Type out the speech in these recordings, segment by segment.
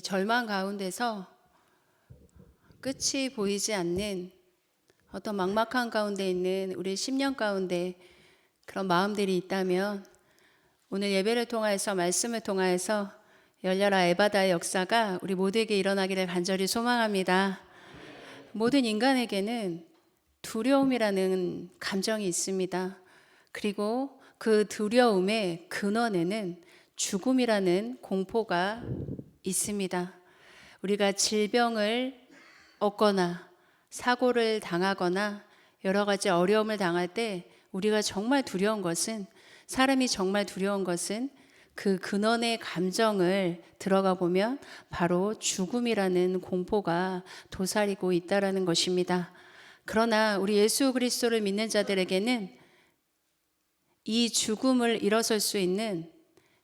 절망 가운데서 끝이 보이지 않는 어떤 막막한 가운데 있는 우리 10년 가운데 그런 마음들이 있다면 오늘 예배를 통하여서 말씀을 통하여서 열려라 에바다의 역사가 우리 모두에게 일어나기를 간절히 소망합니다. 모든 인간에게는 두려움이라는 감정이 있습니다. 그리고 그 두려움의 근원에는 죽음이라는 공포가 있습니다. 우리가 질병을 얻거나 사고를 당하거나 여러 가지 어려움을 당할 때 우리가 정말 두려운 것은, 사람이 정말 두려운 것은 그 근원의 감정을 들어가 보면 바로 죽음이라는 공포가 도사리고 있다라는 것입니다. 그러나 우리 예수 그리스도를 믿는 자들에게는 이 죽음을 일어설 수 있는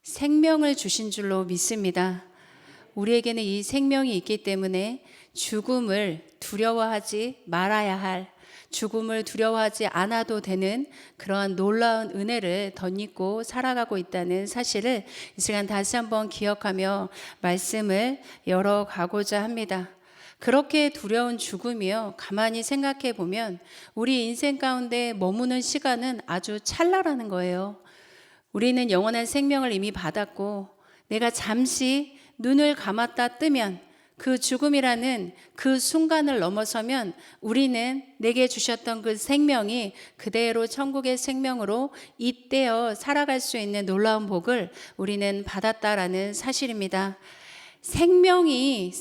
생명을 주신 줄로 믿습니다. 우리에게는 이 생명이 있기 때문에 죽음을 두려워하지 말아야 할, 죽음을 두려워하지 않아도 되는 그러한 놀라운 은혜를 덧입고 살아가고 있다는 사실을 이 시간 다시 한번 기억하며 말씀을 열어가고자 합니다. 그렇게 두려운 죽음이요, 가만히 생각해 보면 우리 인생 가운데 머무는 시간은 아주 찰나라는 거예요. 우리는 영원한 생명을 이미 받았고 내가 잠시 눈을 감았다 뜨면 그 죽음이라는 그 순간을 넘어서면 우리는 내게 주셨던 그 생명이 그대로 천국의 생명으로 잇대어 살아갈 수 있는 놀라운 복을 우리는 받았다라는 사실입니다. 생명이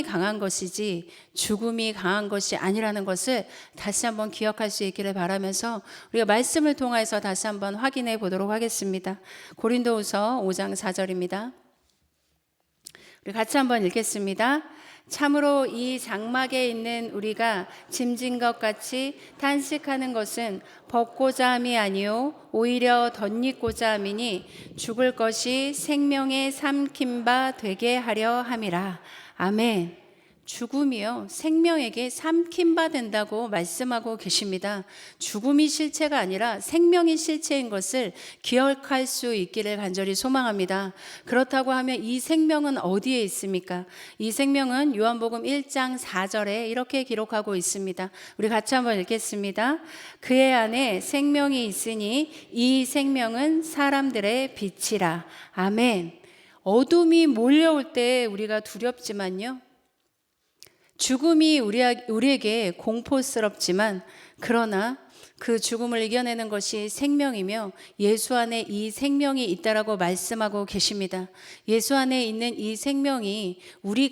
강한 것이지 죽음이 강한 것이 아니라는 것을 다시 한번 기억할 수 있기를 바라면서 우리가 말씀을 통해서 다시 한번 확인해 보도록 하겠습니다. 고린도후서 5장 4절입니다. 우리 같이 한번 읽겠습니다. 참으로 이 장막에 있는 우리가 짐진 것 같이 탄식하는 것은 벗고자 함이 아니요 오히려 덧입고자 함이니 죽을 것이 생명의 삼킨 바 되게 하려 함이라. 아멘. 죽음이요, 생명에게 삼킨 바 된다고 말씀하고 계십니다. 죽음이 실체가 아니라 생명이 실체인 것을 기억할 수 있기를 간절히 소망합니다. 그렇다고 하면 이 생명은 어디에 있습니까? 이 생명은 요한복음 1장 4절에 이렇게 기록하고 있습니다. 우리 같이 한번 읽겠습니다. 그의 안에 생명이 있으니 이 생명은 사람들의 빛이라. 아멘. 어둠이 몰려올 때 우리가 두렵지만요, 죽음이 우리에게 공포스럽지만 그러나 그 죽음을 이겨내는 것이 생명이며 예수 안에 이 생명이 있다라고 말씀하고 계십니다. 예수 안에 있는 이 생명이 우리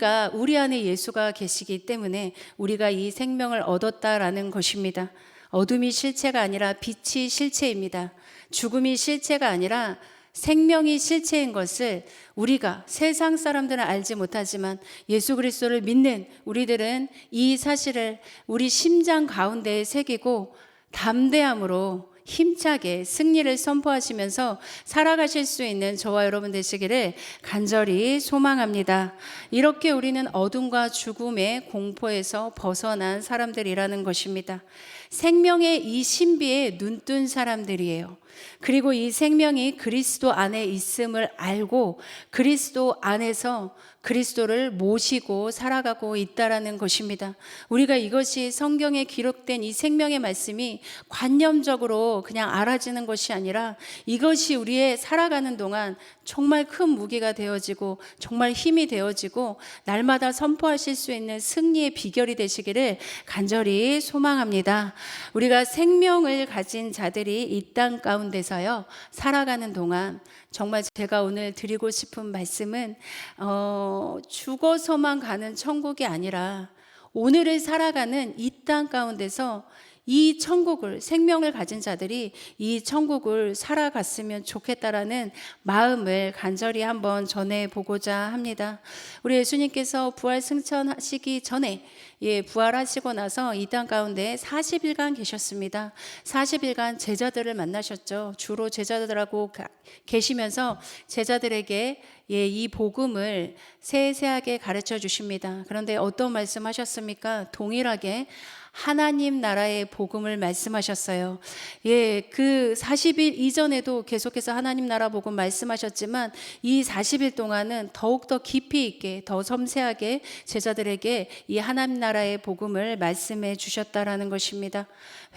안에 예수가 계시기 때문에 우리가 이 생명을 얻었다라는 것입니다. 어둠이 실체가 아니라 빛이 실체입니다. 죽음이 실체가 아니라 생명이 실체인 것을 우리가, 세상 사람들은 알지 못하지만 예수 그리스도를 믿는 우리들은 이 사실을 우리 심장 가운데에 새기고 담대함으로 힘차게 승리를 선포하시면서 살아가실 수 있는 저와 여러분 되시기를 간절히 소망합니다. 이렇게 우리는 어둠과 죽음의 공포에서 벗어난 사람들이라는 것입니다. 생명의 이 신비에 눈뜬 사람들이에요. 그리고 이 생명이 그리스도 안에 있음을 알고 그리스도 안에서 그리스도를 모시고 살아가고 있다라는 것입니다. 우리가 이것이 성경에 기록된 이 생명의 말씀이 관념적으로 그냥 알아지는 것이 아니라 이것이 우리의 살아가는 동안 정말 큰 무기가 되어지고 정말 힘이 되어지고 날마다 선포하실 수 있는 승리의 비결이 되시기를 간절히 소망합니다. 우리가 생명을 가진 자들이 이 땅 가운데서요 살아가는 동안 정말 제가 오늘 드리고 싶은 말씀은 죽어서만 가는 천국이 아니라 오늘을 살아가는 이 땅 가운데서 이 천국을, 생명을 가진 자들이 이 천국을 살아갔으면 좋겠다라는 마음을 간절히 한번 전해보고자 합니다. 우리 예수님께서 부활 승천하시기 전에 부활하시고 나서 이 땅 가운데 40일간 계셨습니다. 40일간 제자들을 만나셨죠. 주로 제자들하고 계시면서 제자들에게 이 복음을 세세하게 가르쳐 주십니다. 그런데 어떤 말씀 하셨습니까? 동일하게 하나님 나라의 복음을 말씀하셨어요. 예, 그 40일 이전에도 계속해서 하나님 나라 복음 말씀하셨지만 이 40일 동안은 더욱더 깊이 있게, 더 섬세하게 제자들에게 이 하나님 나라의 복음을 말씀해 주셨다라는 것입니다.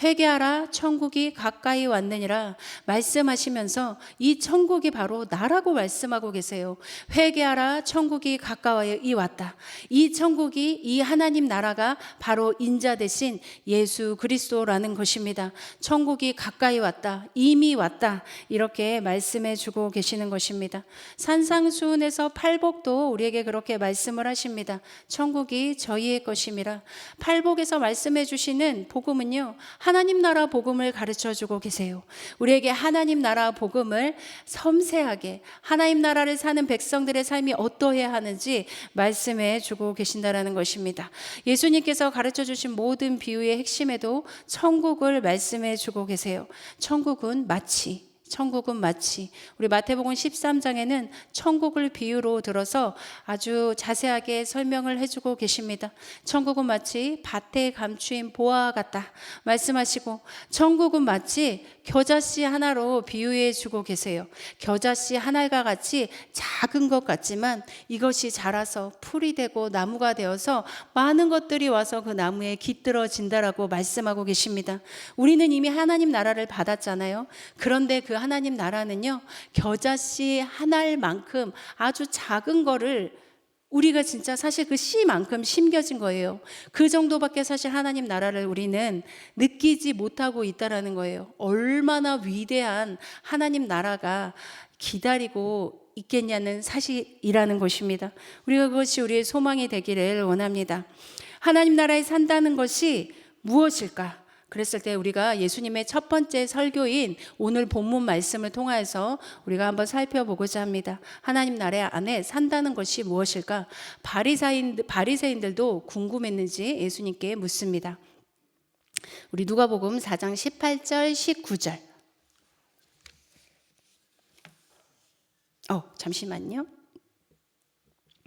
회개하라, 천국이 가까이 왔느니라 말씀하시면서 이 천국이 바로 나라고 말씀하고 계세요. 회개하라, 천국이 가까이 왔다. 이 천국이, 이 하나님 나라가 바로 인자 대신 예수 그리스도라는 것입니다. 천국이 가까이 왔다, 이미 왔다, 이렇게 말씀해 주고 계시는 것입니다. 산상수훈에서 팔복도 우리에게 그렇게 말씀을 하십니다. 천국이 저희의 것임이라. 팔복에서 말씀해 주시는 복음은요, 하나님 나라 복음을 가르쳐 주고 계세요. 우리에게 하나님 나라 복음을 섬세하게, 하나님 나라를 사는 백성들의 삶이 어떠해야 하는지 말씀해 주고 계신다라는 것입니다. 예수님께서 가르쳐 주신 모든 비유의 핵심에도 천국을 말씀해 주고 계세요. 천국은 마치 우리 마태복음 13장에는 천국을 비유로 들어서 아주 자세하게 설명을 해주고 계십니다. 천국은 마치 밭에 감추인 보화와 같다 말씀하시고, 천국은 마치 겨자씨 하나로 비유해 주고 계세요. 겨자씨 하나가 같이 작은 것 같지만 이것이 자라서 풀이 되고 나무가 되어서 많은 것들이 와서 그 나무에 깃들어진다라고 말씀하고 계십니다. 우리는 이미 하나님 나라를 받았잖아요. 그런데 그 하나님 나라는요, 겨자씨 한 알만큼 아주 작은 거를 우리가 진짜 사실 그 씨만큼 심겨진 거예요. 그 정도밖에 사실 하나님 나라를 우리는 느끼지 못하고 있다라는 거예요. 얼마나 위대한 하나님 나라가 기다리고 있겠냐는 사실이라는 것입니다. 우리가 그것이 우리의 소망이 되기를 원합니다. 하나님 나라에 산다는 것이 무엇일까? 그랬을 때 우리가 예수님의 첫 번째 설교인 오늘 본문 말씀을 통하여서 우리가 한번 살펴보고자 합니다. 하나님 나라 안에 산다는 것이 무엇일까? 바리새인들도 궁금했는지 예수님께 묻습니다. 우리 누가복음 4장 18절 19절. 잠시만요.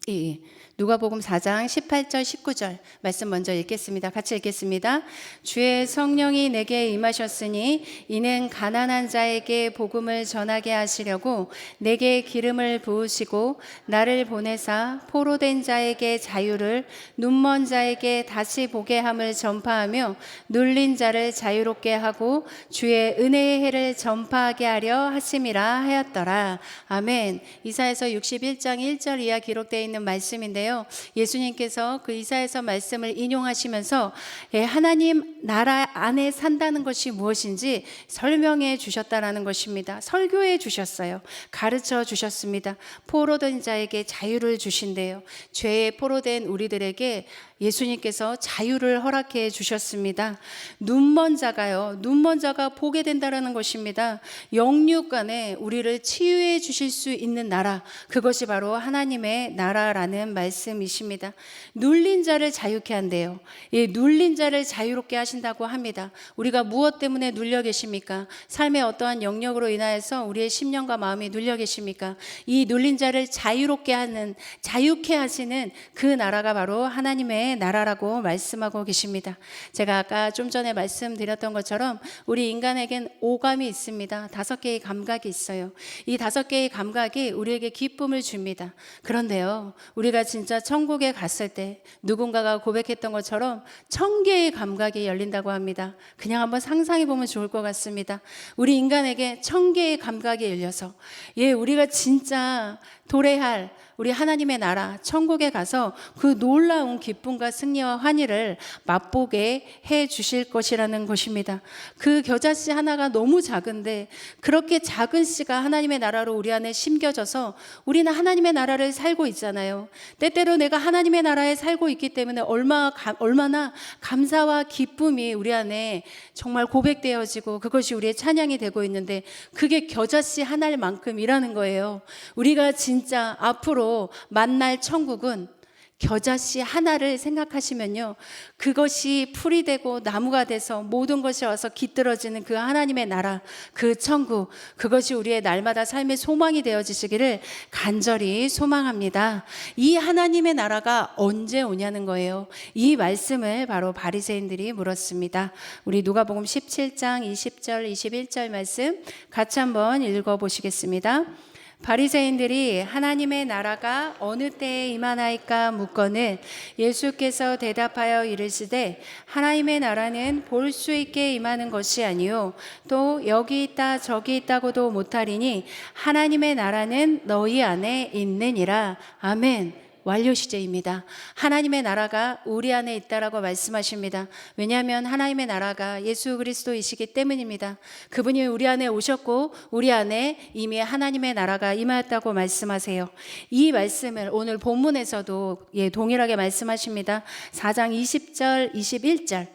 예. 누가복음 4장 18절 19절 말씀 먼저 읽겠습니다. 같이 읽겠습니다. 주의 성령이 내게 임하셨으니 이는 가난한 자에게 복음을 전하게 하시려고 내게 기름을 부으시고 나를 보내사 포로된 자에게 자유를, 눈먼 자에게 다시 보게 함을 전파하며 눌린 자를 자유롭게 하고 주의 은혜의 해를 전파하게 하려 하심이라 하였더라. 아멘. 이사야서 61장 1절 이하 기록되어 있는 말씀인데요, 예수님께서 그 이사야서 말씀을 인용하시면서 하나님 나라 안에 산다는 것이 무엇인지 설명해 주셨다라는 것입니다. 설교해 주셨어요. 가르쳐 주셨습니다. 포로된 자에게 자유를 주신대요. 죄에 포로된 우리들에게 예수님께서 자유를 허락해 주셨습니다. 눈먼 자가 보게 된다라는 것입니다. 영육간에 우리를 치유해 주실 수 있는 나라, 그것이 바로 하나님의 나라라는 말씀이십니다. 눌린 자를 자유케 한대요. 눌린 자를 자유롭게 하신다고 합니다. 우리가 무엇 때문에 눌려 계십니까? 삶의 어떠한 영역으로 인하여서 우리의 심령과 마음이 눌려 계십니까? 이 눌린 자를 자유롭게 하는, 자유케 하시는 그 나라가 바로 하나님의 나라라고 말씀하고 계십니다. 제가 아까 좀 전에 말씀드렸던 것처럼 우리 인간에겐 오감이 있습니다. 5개의 감각이 있어요. 이 5개의 감각이 우리에게 기쁨을 줍니다. 그런데요, 우리가 진짜 천국에 갔을 때 누군가가 고백했던 것처럼 1000개의 감각이 열린다고 합니다. 그냥 한번 상상해 보면 좋을 것 같습니다. 우리 인간에게 1000개의 감각이 열려서 우리가 진짜 도래할 우리 하나님의 나라 천국에 가서 그 놀라운 기쁨과 승리와 환희를 맛보게 해 주실 것이라는 것입니다. 그 겨자씨 하나가 너무 작은데 그렇게 작은 씨가 하나님의 나라로 우리 안에 심겨져서 우리는 하나님의 나라를 살고 있잖아요. 때때로 내가 하나님의 나라에 살고 있기 때문에 얼마나 감사와 기쁨이 우리 안에 정말 고백되어지고 그것이 우리의 찬양이 되고 있는데 그게 겨자씨 하나만큼이라는 거예요. 우리가 진짜 앞으로 만날 천국은 겨자씨 하나를 생각하시면요, 그것이 풀이 되고 나무가 돼서 모든 것이 와서 깃들어지는 그 하나님의 나라, 그 천국, 그것이 우리의 날마다 삶의 소망이 되어지시기를 간절히 소망합니다. 이 하나님의 나라가 언제 오냐는 거예요. 이 말씀을 바로 바리새인들이 물었습니다. 우리 누가복음 17장 20절 21절 말씀 같이 한번 읽어보시겠습니다. 바리새인들이 하나님의 나라가 어느 때에 임하나이까 묻거늘 예수께서 대답하여 이르시되 하나님의 나라는 볼 수 있게 임하는 것이 아니요 또 여기 있다 저기 있다고도 못하리니 하나님의 나라는 너희 안에 있느니라. 아멘. 완료 시제입니다. 하나님의 나라가 우리 안에 있다라고 말씀하십니다. 왜냐하면 하나님의 나라가 예수 그리스도이시기 때문입니다. 그분이 우리 안에 오셨고 우리 안에 이미 하나님의 나라가 임하였다고 말씀하세요. 이 말씀을 오늘 본문에서도 동일하게 말씀하십니다. 4장 20절 21절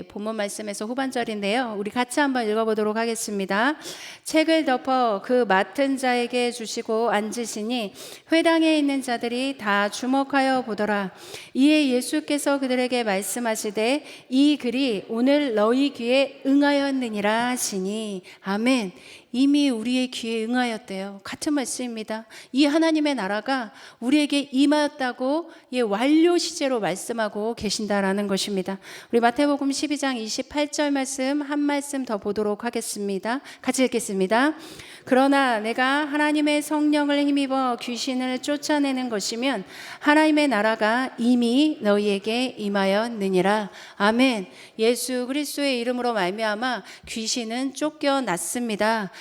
본문 말씀에서 후반절인데요. 우리 같이 한번 읽어보도록 하겠습니다. 책을 덮어 그 맡은 자에게 주시고 앉으시니 회당에 있는 자들이 다 주목하여 보더라. 이에 예수께서 그들에게 말씀하시되 이 글이 오늘 너희 귀에 응하였느니라 하시니. 아멘. 이미 우리의 귀에 응하였대요. 같은 말씀입니다. 이 하나님의 나라가 우리에게 임하였다고 완료 시제로 말씀하고 계신다라는 것입니다. 우리 마태복음 12장 28절 말씀 한 말씀 더 보도록 하겠습니다. 같이 읽겠습니다. 그러나 내가 하나님의 성령을 힘입어 귀신을 쫓아내는 것이면 하나님의 나라가 이미 너희에게 임하였느니라. 아멘. 예수 그리스도의 이름으로 말미암아 귀신은 쫓겨났습니다.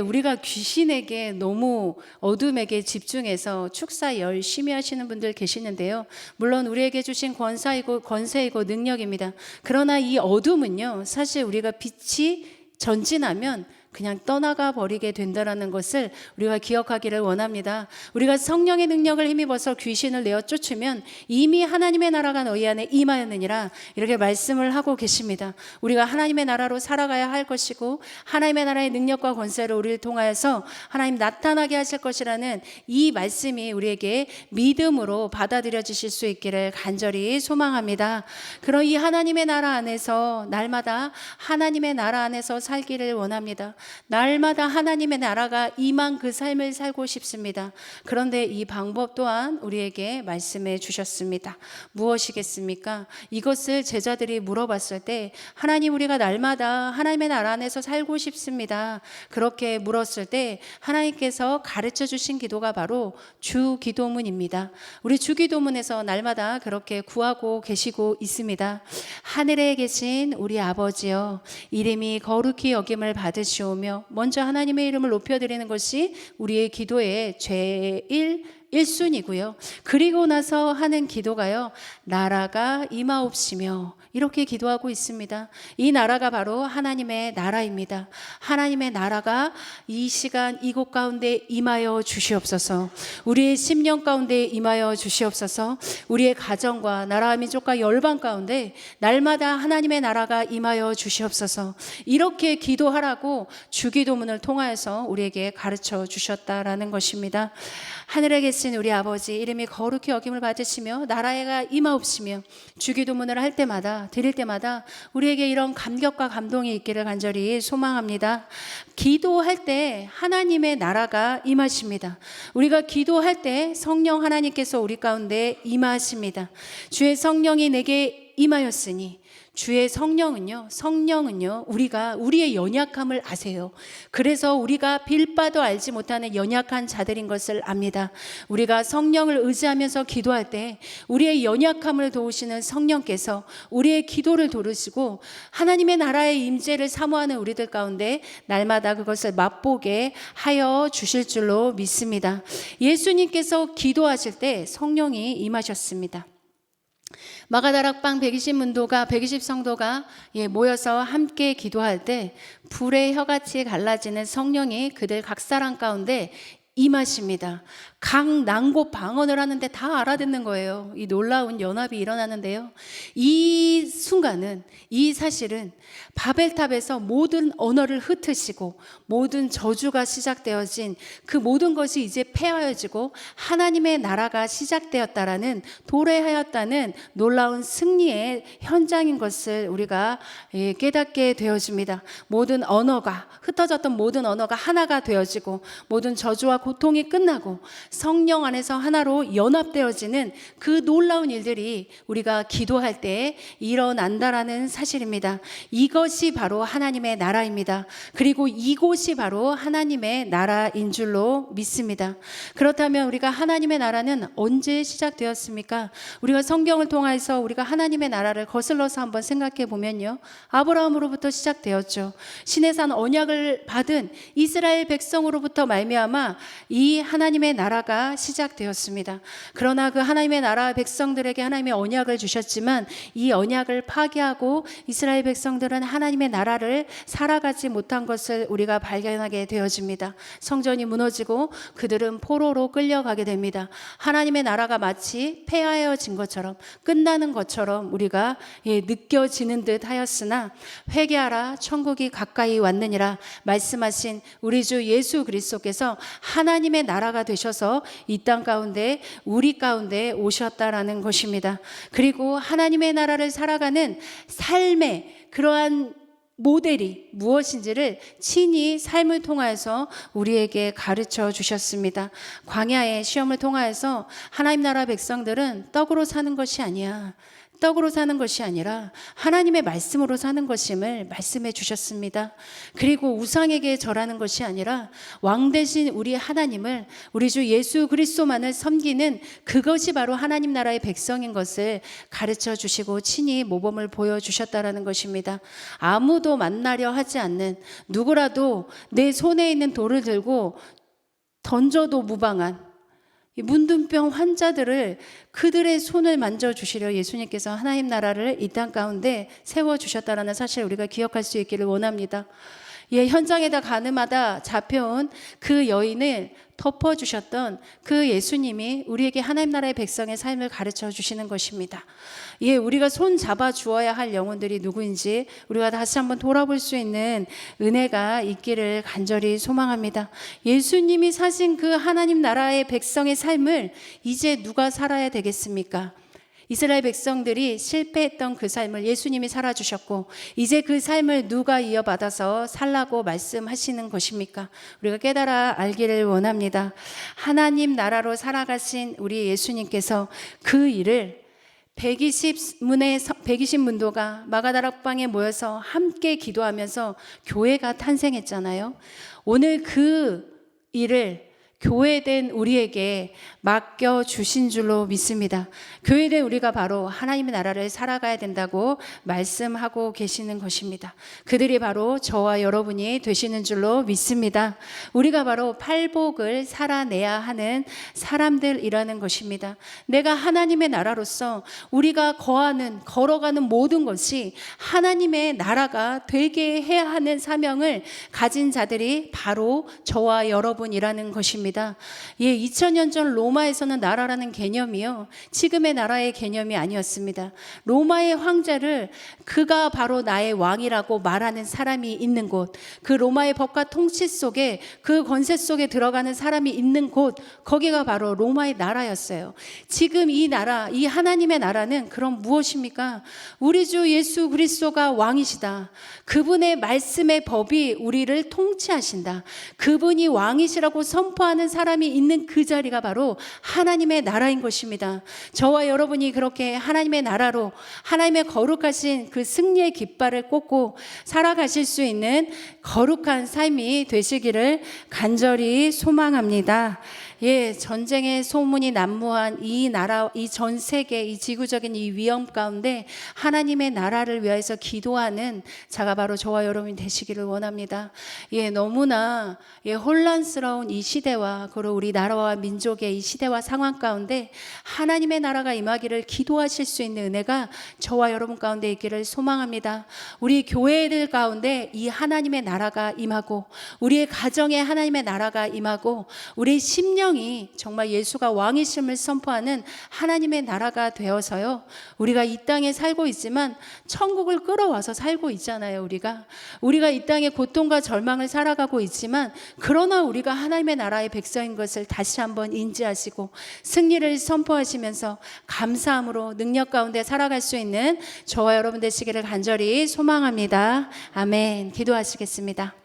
우리가 귀신에게 너무 어둠에게 집중해서 축사 열심히 하시는 분들 계시는데요. 물론 우리에게 주신 권세이고 능력입니다. 그러나 이 어둠은요, 사실 우리가 빛이 전진하면 그냥 떠나가 버리게 된다는 것을 우리가 기억하기를 원합니다. 우리가 성령의 능력을 힘입어서 귀신을 내어 쫓으면 이미 하나님의 나라가 너희 안에 임하였느니라 이렇게 말씀을 하고 계십니다. 우리가 하나님의 나라로 살아가야 할 것이고 하나님의 나라의 능력과 권세를 우리를 통하여서 하나님 나타나게 하실 것이라는 이 말씀이 우리에게 믿음으로 받아들여지실 수 있기를 간절히 소망합니다. 그런 이 하나님의 나라 안에서 날마다 하나님의 나라 안에서 살기를 원합니다. 날마다 하나님의 나라가 임한 그 삶을 살고 싶습니다. 그런데 이 방법 또한 우리에게 말씀해 주셨습니다. 무엇이겠습니까? 이것을 제자들이 물어봤을 때 하나님, 우리가 날마다 하나님의 나라 안에서 살고 싶습니다. 그렇게 물었을 때 하나님께서 가르쳐 주신 기도가 바로 주기도문입니다. 우리 주기도문에서 날마다 그렇게 구하고 계시고 있습니다. 하늘에 계신 우리 아버지여, 이름이 거룩히 여김을 받으시오 먼저 하나님의 이름을 높여드리는 것이 우리의 기도의 제일 1순위고요. 그리고 나서 하는 기도가요, 나라가 임하옵시며 이렇게 기도하고 있습니다. 이 나라가 바로 하나님의 나라입니다. 하나님의 나라가 이 시간 이곳 가운데 임하여 주시옵소서. 우리의 심령 가운데 임하여 주시옵소서. 우리의 가정과 나라와 민족과 열방 가운데 날마다 하나님의 나라가 임하여 주시옵소서. 이렇게 기도하라고 주기도문을 통하여서 우리에게 가르쳐 주셨다라는 것입니다. 하늘에 계신 우리 아버지, 이름이 거룩히 여김을 받으시며 나라가 임하옵시며 주기도문을 할 때마다 드릴 때마다 우리에게 이런 감격과 감동이 있기를 간절히 소망합니다. 기도할 때 하나님의 나라가 임하십니다. 우리가 기도할 때 성령 하나님께서 우리 가운데 임하십니다. 주의 성령이 내게 임하였으니, 주의 성령은요 우리가 우리의 연약함을 아세요. 그래서 우리가 빌바도 알지 못하는 연약한 자들인 것을 압니다. 우리가 성령을 의지하면서 기도할 때 우리의 연약함을 도우시는 성령께서 우리의 기도를 들으시고 하나님의 나라의 임재를 사모하는 우리들 가운데 날마다 그것을 맛보게 하여 주실 줄로 믿습니다. 예수님께서 기도하실 때 성령이 임하셨습니다. 마가다락방 120문도가 120성도가 모여서 함께 기도할 때 불의 혀같이 갈라지는 성령이 그들 각 사람 가운데 임하십니다. 각 난곳 방언을 하는데 다 알아듣는 거예요. 이 놀라운 연합이 일어나는데요. 이 순간은, 이 사실은 바벨탑에서 모든 언어를 흩으시고 모든 저주가 시작되어진 그 모든 것이 이제 폐하여지고 하나님의 나라가 시작되었다라는, 도래하였다는 놀라운 승리의 현장인 것을 우리가 깨닫게 되어집니다. 모든 언어가, 흩어졌던 모든 언어가 하나가 되어지고 모든 저주와 고통이 끝나고 성령 안에서 하나로 연합되어지는 그 놀라운 일들이 우리가 기도할 때 일어난다라는 사실입니다. 이것이 바로 하나님의 나라입니다. 그리고 이곳이 바로 하나님의 나라인 줄로 믿습니다. 그렇다면 우리가 하나님의 나라는 언제 시작되었습니까? 우리가 성경을 통해서 우리가 하나님의 나라를 거슬러서 한번 생각해 보면요, 아브라함으로부터 시작되었죠. 시내산 언약을 받은 이스라엘 백성으로부터 말미암아 이 하나님의 나라가 시작되었습니다. 그러나 그 하나님의 나라 백성들에게 하나님의 언약을 주셨지만 이 언약을 파기하고 이스라엘 백성들은 하나님의 나라를 살아가지 못한 것을 우리가 발견하게 되어집니다. 성전이 무너지고 그들은 포로로 끌려가게 됩니다. 하나님의 나라가 마치 폐하여진 것처럼, 끝나는 것처럼 우리가 느껴지는 듯 하였으나, 회개하라 천국이 가까이 왔느니라 말씀하신 우리 주 예수 그리스도께서 하나님의 나라가 되셔서 이 땅 가운데, 우리 가운데 오셨다라는 것입니다. 그리고 하나님의 나라를 살아가는 삶의 그러한 모델이 무엇인지를 친히 삶을 통하여서 우리에게 가르쳐 주셨습니다. 광야의 시험을 통하여서 하나님 나라 백성들은 떡으로 사는 것이 아니야, 떡으로 사는 것이 아니라 하나님의 말씀으로 사는 것임을 말씀해 주셨습니다. 그리고 우상에게 절하는 것이 아니라 왕 대신 우리 하나님을, 우리 주 예수 그리스도만을 섬기는 그것이 바로 하나님 나라의 백성인 것을 가르쳐 주시고 친히 모범을 보여주셨다라는 것입니다. 아무도 만나려 하지 않는, 누구라도 내 손에 있는 돌을 들고 던져도 무방한 이 문둥병 환자들을, 그들의 손을 만져주시려 예수님께서 하나님 나라를 이 땅 가운데 세워주셨다는 사실을 우리가 기억할 수 있기를 원합니다. 현장에다 가늠하다 잡혀온 그 여인을 덮어주셨던 그 예수님이 우리에게 하나님 나라의 백성의 삶을 가르쳐 주시는 것입니다. 우리가 손 잡아 주어야 할 영혼들이 누구인지 우리가 다시 한번 돌아볼 수 있는 은혜가 있기를 간절히 소망합니다. 예수님이 사신 그 하나님 나라의 백성의 삶을 이제 누가 살아야 되겠습니까? 이스라엘 백성들이 실패했던 그 삶을 예수님이 살아주셨고, 이제 그 삶을 누가 이어받아서 살라고 말씀하시는 것입니까? 우리가 깨달아 알기를 원합니다. 하나님 나라로 살아가신 우리 예수님께서 그 일을 120문도가 마가다락방에 모여서 함께 기도하면서 교회가 탄생했잖아요. 오늘 그 일을 교회된 우리에게 맡겨주신 줄로 믿습니다. 교회된 우리가 바로 하나님의 나라를 살아가야 된다고 말씀하고 계시는 것입니다. 그들이 바로 저와 여러분이 되시는 줄로 믿습니다. 우리가 바로 팔복을 살아내야 하는 사람들이라는 것입니다. 내가 하나님의 나라로서 우리가 걸어가는 모든 것이 하나님의 나라가 되게 해야 하는 사명을 가진 자들이 바로 저와 여러분이라는 것입니다. 2000년 전 로마에서는 나라라는 개념이요, 지금의 나라의 개념이 아니었습니다. 로마의 황제를 그가 바로 나의 왕이라고 말하는 사람이 있는 곳, 그 로마의 법과 통치 속에, 그 권세 속에 들어가는 사람이 있는 곳, 거기가 바로 로마의 나라였어요. 지금 이 나라, 이 하나님의 나라는 그럼 무엇입니까? 우리 주 예수 그리스도가 왕이시다. 그분의 말씀의 법이 우리를 통치하신다. 그분이 왕이시라고 선포하는 사람이 있는 그 자리가 바로 하나님의 나라인 것입니다. 저와 여러분이 그렇게 하나님의 나라로 하나님의 거룩하신 그 승리의 깃발을 꽂고 살아가실 수 있는 거룩한 삶이 되시기를 간절히 소망합니다. 전쟁의 소문이 난무한 이 나라, 이 전 세계, 이 지구적인 이 위험 가운데 하나님의 나라를 위해서 기도하는 자가 바로 저와 여러분이 되시기를 원합니다. 너무나 혼란스러운 이 시대와 세대와 그리고 우리 나라와 민족의 이 시대와 상황 가운데 하나님의 나라가 임하기를 기도하실 수 있는 은혜가 저와 여러분 가운데 있기를 소망합니다. 우리 교회들 가운데 이 하나님의 나라가 임하고 우리의 가정에 하나님의 나라가 임하고 우리 심령이 정말 예수가 왕이심을 선포하는 하나님의 나라가 되어서요, 우리가 이 땅에 살고 있지만 천국을 끌어와서 살고 있잖아요. 우리가 이 땅에 고통과 절망을 살아가고 있지만 그러나 우리가 하나님의 나라의 백성인 것을 다시 한번 인지하시고 승리를 선포하시면서 감사함으로 능력 가운데 살아갈 수 있는 저와 여러분 되시기를 간절히 소망합니다. 아멘. 기도하시겠습니다.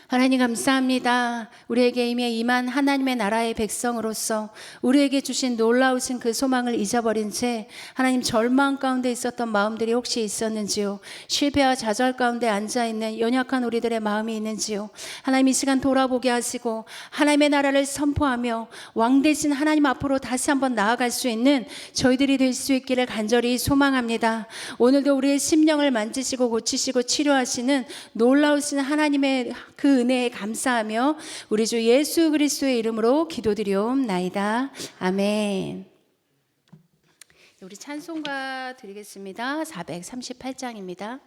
하나님 감사합니다. 우리에게 이미 임한 하나님의 나라의 백성으로서 우리에게 주신 놀라우신 그 소망을 잊어버린 채 하나님 절망 가운데 있었던 마음들이 혹시 있었는지요? 실패와 좌절 가운데 앉아있는 연약한 우리들의 마음이 있는지요? 하나님 이 시간 돌아보게 하시고 하나님의 나라를 선포하며 왕 되신 하나님 앞으로 다시 한번 나아갈 수 있는 저희들이 될 수 있기를 간절히 소망합니다. 오늘도 우리의 심령을 만지시고 고치시고 치료하시는 놀라우신 하나님의 그 은혜에 감사하며 우리 주 예수 그리스도의 이름으로 기도드리옵나이다. 아멘. 우리 찬송가 드리겠습니다. 438장입니다.